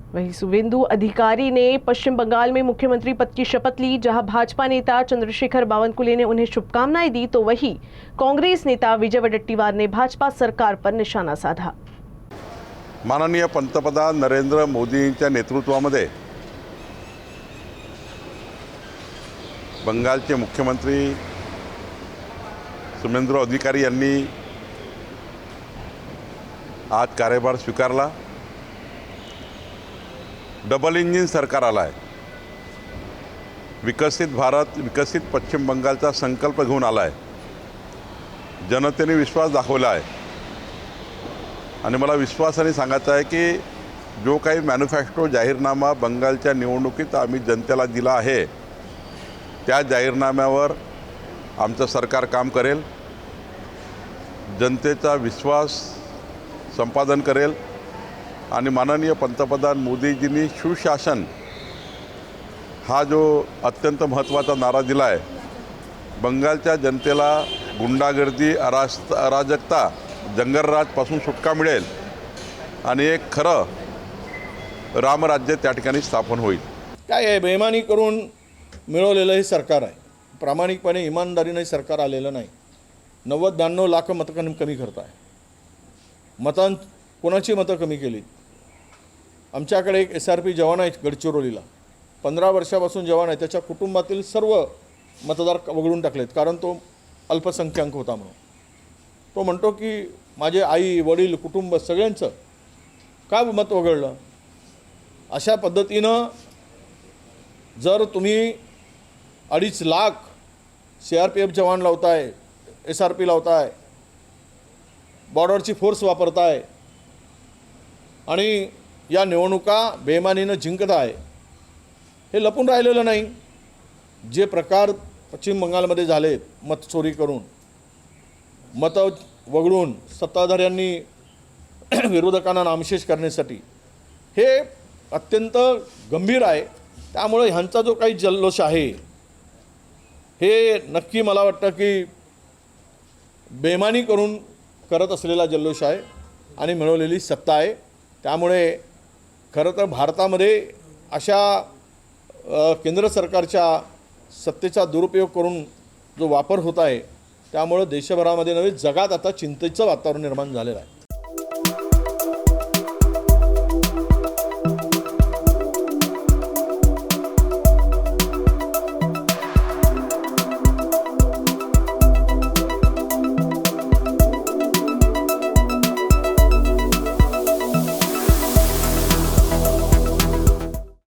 वहीं शुभेंदु अधिकारी ने पश्चिम बंगाल में मुख्यमंत्री पद की शपथ ली। जहां भाजपा नेता चंद्रशेखर बावनकुले ने उन्हें शुभकामनाएं दी, तो वहीं कांग्रेस नेता विजय वडेट्टीवार ने भाजपा सरकार पर निशाना साधा। माननीय पंतप्रधान नरेंद्र मोदींच्या नेतृत्वामध्ये बंगालचे मुख्यमंत्री शुभेंदु अधिकारी यांनी आज कार्यभार स्वीकारला। डबल इंजिन सरकार आला आहे। विकसित भारत, विकसित पश्चिम बंगालचा संकल्प घेऊन आला आहे। जनतेने विश्वास दाखवला आहे आणि मला विश्वासाने सांगायचं आहे की जो काही मॅन्युफॅक्चरो जाहीरनामा बंगालच्या निवडणुकीत आम्ही जनतेला दिला आहे, त्या जाहीरनाम्यावर आमचं सरकार काम करेल, जनतेचा विश्वास संपादन करेल आणि माननीय पंतप्रधान मोदीजींनी सुशासन हा जो अत्यंत महत्त्वाचा नारा दिला आहे, बंगालच्या जनतेला गुंडागर्दी, अराजकता, जंगलराजपासून सुटका मिळेल आणि एक खरं रामराज्य त्या ठिकाणी स्थापन होईल। काय आहे, बेईमानी करून मिळवलेलं हे सरकार आहे। प्रामाणिकपणे इमानदारीने सरकार आलेलं नाही। 90-92 लाख मतं कमी करत आहे। कोणाची मतं कमी केली? आमच्याकडे एक SRP जवान आहे गडचिरोलीला, 15 वर्षापासून जवान आहे। त्याच्या कुटुंबातील सर्व मतदार वगळून टाकलेत, कारण तो अल्पसंख्याक होता म्हणून। तो म्हणतो की माझे आई वडील कुटुंब सगळ्यांचं का मत वगळलं? अशा पद्धतीनं जर तुम्ही 2.5 लाख CRPF जवान लावताय, SRP लावताय, बॉर्डरची फोर्स वापरताय आणि या निवडणुका बेईमानीनं जिंकत आहे, हे लपून राहिलेलं नाही। जे प्रकार पश्चिम बंगालमध्ये झालेत, मत चोरी करून, मतं वगळून सत्ताधाऱ्यांनी विरोधकांना नामशेष करण्यासाठी, हे अत्यंत गंभीर आहे। त्यामुळे ह्यांचा जो काही जल्लोष आहे, हे नक्की मला वाटतं की बेईमानी करून करत असलेला जल्लोष आहे आणि मिळवलेली सत्ता आहे। त्यामुळे खरं तर भारतामध्ये अशा केंद्र सरकारच्या सत्तेचा दुरुपयोग करून जो वापर होत आहे, त्यामुळे देशभरामध्ये नव्हे जगात आता चिंतेचं वातावरण निर्माण झालेलं आहे।